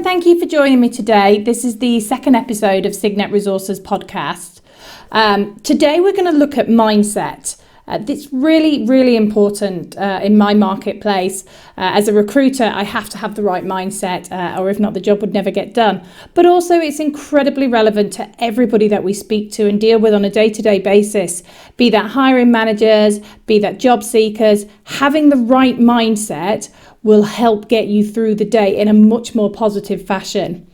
and thank you for joining me today. This is the second episode of Signet Resources podcast. Today we're going to look at mindset. It's really, really important in my marketplace. As a recruiter, I have to have the right mindset, or if not, the job would never get done. But also it's incredibly relevant to everybody that we speak to and deal with on a day-to-day basis, be that hiring managers, be that job seekers. Having the right mindset will help get you through the day in a much more positive fashion.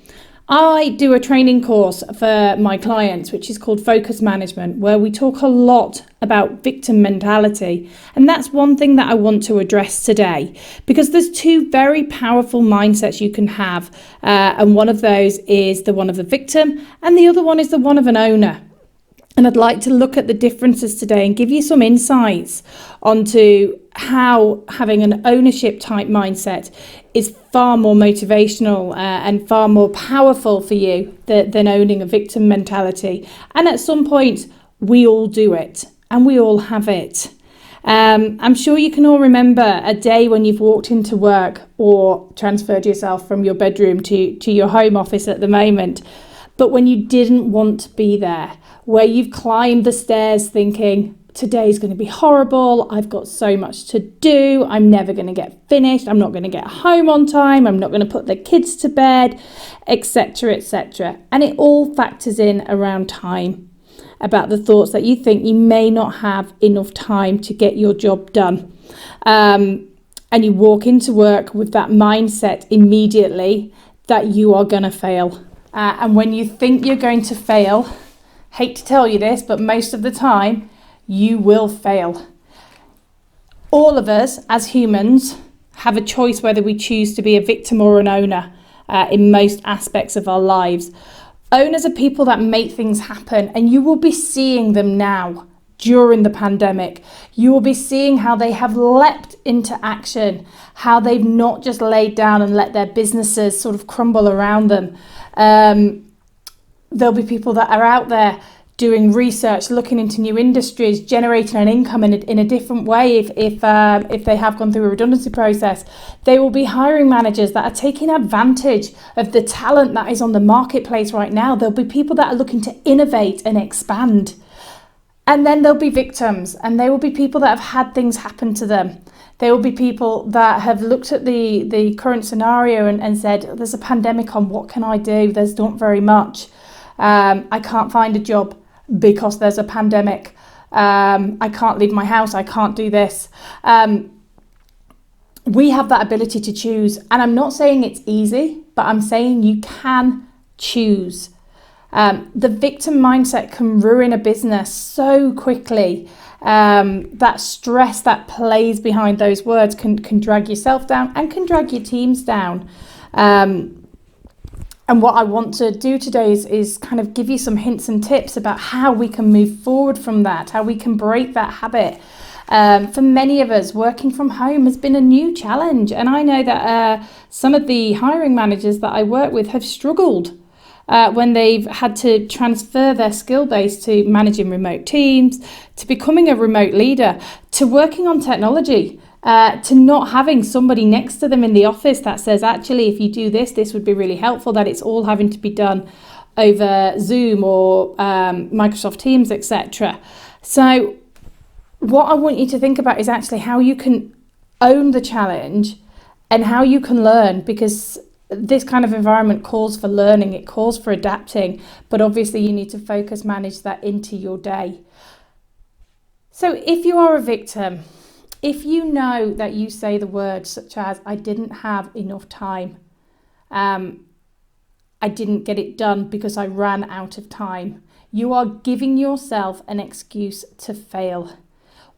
I do a training course for my clients, which is called Focus Management, where we talk a lot about victim mentality. And that's one thing that I want to address today, because there's two very powerful mindsets you can have. And one of those is the one of the victim, and the other one is the one of an owner. And I'd like to look at the differences today and give you some insights onto how having an ownership type mindset is far more motivational and far more powerful for you than owning a victim mentality. And at some point, we all do it and we all have it. I'm sure you can all remember a day when you've walked into work or transferred yourself from your bedroom to your home office at the moment, but when you didn't want to be there, where you've climbed the stairs thinking, today's going to be horrible, I've got so much to do, I'm never going to get finished, I'm not going to get home on time, I'm not going to put the kids to bed, etc., etc. And it all factors in around time, about the thoughts that you think you may not have enough time to get your job done. And you walk into work with that mindset immediately that you are going to fail. And when you think you're going to fail, hate to tell you this, but most of the time, you will fail. All of us as humans have a choice whether we choose to be a victim or an owner in most aspects of our lives. Owners are people that make things happen, and you will be seeing them now during the pandemic. You will be seeing how they have leapt into action, how they've not just laid down and let their businesses sort of crumble around them. There'll be people that are out there doing research, looking into new industries, generating an income in a different way if they have gone through a redundancy process. They will be hiring managers that are taking advantage of the talent that is on the marketplace right now. There'll be people that are looking to innovate and expand. And then there'll be victims, and they will be people that have had things happen to them. There will be people that have looked at the current scenario and said, there's a pandemic on, what can I do? There's not very much. I can't find a job because there's a pandemic. I can't leave my house. I can't do this. We have that ability to choose. And I'm not saying it's easy, but I'm saying you can choose. The victim mindset can ruin a business so quickly. That stress that plays behind those words can drag yourself down and can drag your teams down. And what I want to do today is kind of give you some hints and tips about how we can move forward from that, how we can break that habit. For many of us, working from home has been a new challenge. And I know that some of the hiring managers that I work with have struggled when they've had to transfer their skill base to managing remote teams, to becoming a remote leader, to working on technology. To not having somebody next to them in the office that says, actually, if you do this, this would be really helpful, that it's all having to be done over Zoom or Microsoft Teams, etc. So what I want you to think about is actually how you can own the challenge and how you can learn, because this kind of environment calls for learning, it calls for adapting, but obviously you need to focus manage that into your day. So if you are a victim, if you know that you say the words such as, I didn't have enough time, I didn't get it done because I ran out of time, you are giving yourself an excuse to fail.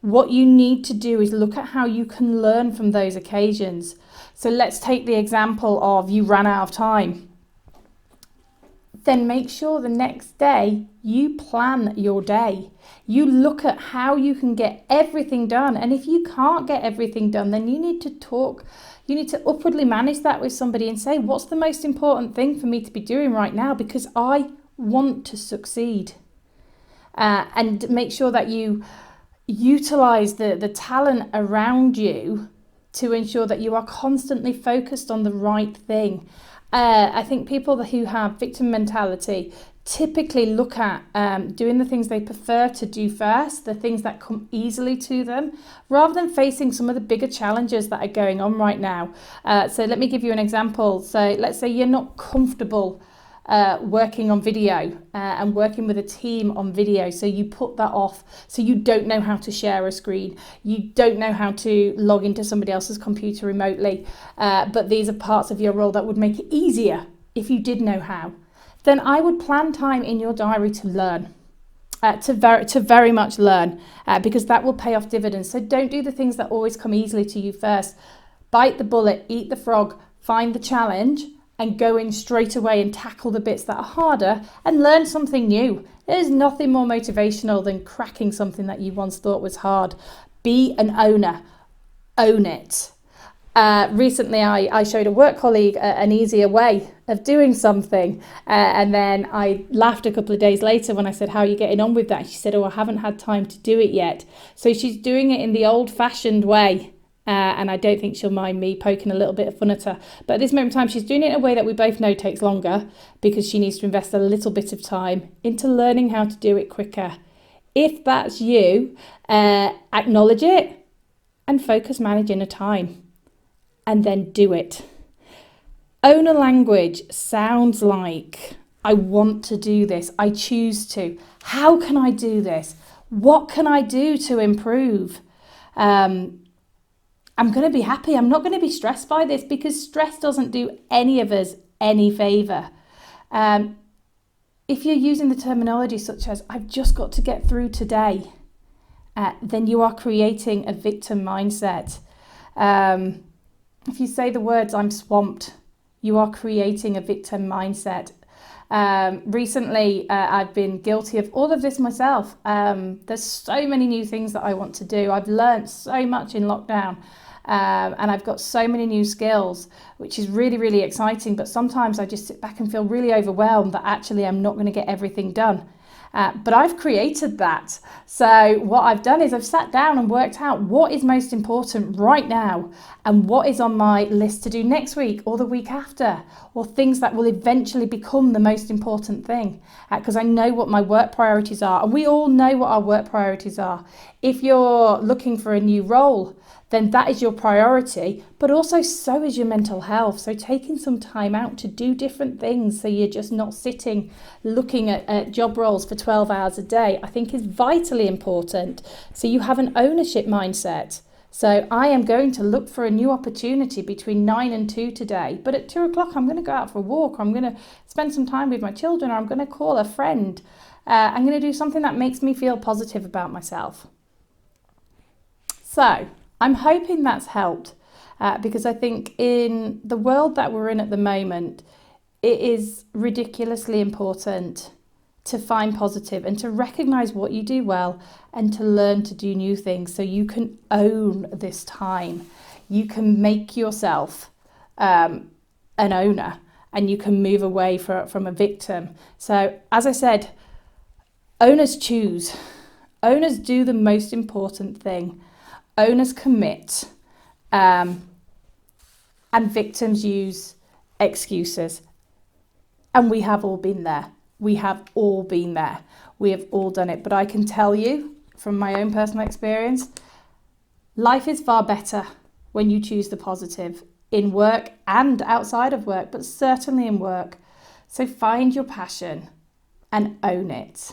What you need to do is look at how you can learn from those occasions. So let's take the example of you ran out of time. Then make sure the next day you plan your day. You look at how you can get everything done. And if you can't get everything done, then you need to talk. You need to upwardly manage that with somebody and say, what's the most important thing for me to be doing right now? Because I want to succeed. And make sure that you utilize the talent around you to ensure that you are constantly focused on the right thing. I think people who have victim mentality typically look at doing the things they prefer to do first, the things that come easily to them, rather than facing some of the bigger challenges that are going on right now. So let me give you an example. So let's say you're not comfortable working on video and working with a team on video, so you put that off. So you don't know how to share a screen, you don't know how to log into somebody else's computer remotely, but these are parts of your role that would make it easier if you did know how. Then I would plan time in your diary to learn, to very much learn, because that will pay off dividends. So don't do the things that always come easily to you first. Bite the bullet, eat the frog, find the challenge, and go in straight away and tackle the bits that are harder and learn something new. There's nothing more motivational than cracking something that you once thought was hard. Be an owner. Own it. Recently, I showed a work colleague an easier way of doing something, and then I laughed a couple of days later when I said, how are you getting on with that? She said, oh, I haven't had time to do it yet. So she's doing it in the old-fashioned way, and I don't think she'll mind me poking a little bit of fun at her. But at this moment in time, she's doing it in a way that we both know takes longer, because she needs to invest a little bit of time into learning how to do it quicker. If that's you, acknowledge it and focus managing a time. And then do it. Owner language sounds like, I want to do this, I choose to. How can I do this? What can I do to improve? I'm going to be happy. I'm not going to be stressed by this, because stress doesn't do any of us any favour. If you're using the terminology such as, I've just got to get through today, then you are creating a victim mindset. If you say the words, I'm swamped, you are creating a victim mindset. Recently, I've been guilty of all of this myself. There's so many new things that I want to do. I've learned so much in lockdown, and I've got so many new skills, which is really, really exciting. But sometimes I just sit back and feel really overwhelmed that actually I'm not going to get everything done. But I've created that. So what I've done is I've sat down and worked out what is most important right now and what is on my list to do next week or the week after, or things that will eventually become the most important thing, because I know what my work priorities are, and we all know what our work priorities are. If you're looking for a new role, then that is your priority, but also so is your mental health. So taking some time out to do different things, so you're just not sitting looking at job roles for 12 hours a day, I think is vitally important. So you have an ownership mindset. So I am going to look for a new opportunity between 9 and 2 today, but at 2 o'clock I'm going to go out for a walk, or I'm going to spend some time with my children, or I'm going to call a friend. I'm going to do something that makes me feel positive about myself. So I'm hoping that's helped, because I think in the world that we're in at the moment, it is ridiculously important to find positive and to recognise what you do well and to learn to do new things, so you can own this time. You can make yourself an owner, and you can move away from a victim. So as I said, owners choose. Owners do the most important thing. Owners commit, and victims use excuses. And we have all been there. We have all been there. We have all done it. But I can tell you from my own personal experience, life is far better when you choose the positive in work and outside of work, but certainly in work. So find your passion and own it.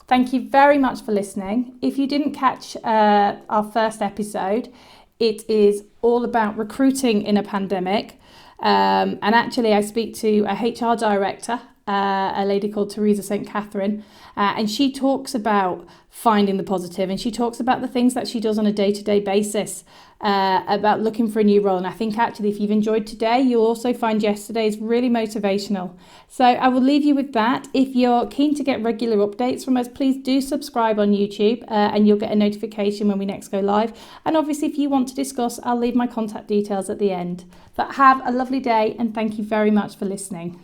Thank you very much for listening. If you didn't catch our first episode, it is all about recruiting in a pandemic. And actually, I speak to a HR director, a lady called Teresa St. Catherine, and she talks about finding the positive, and she talks about the things that she does on a day-to-day basis, about looking for a new role. And I think actually if you've enjoyed today, you'll also find yesterday's really motivational. So I will leave you with that. If you're keen to get regular updates from us, please do subscribe on YouTube, and you'll get a notification when we next go live. And obviously if you want to discuss, I'll leave my contact details at the end. But have a lovely day, and thank you very much for listening.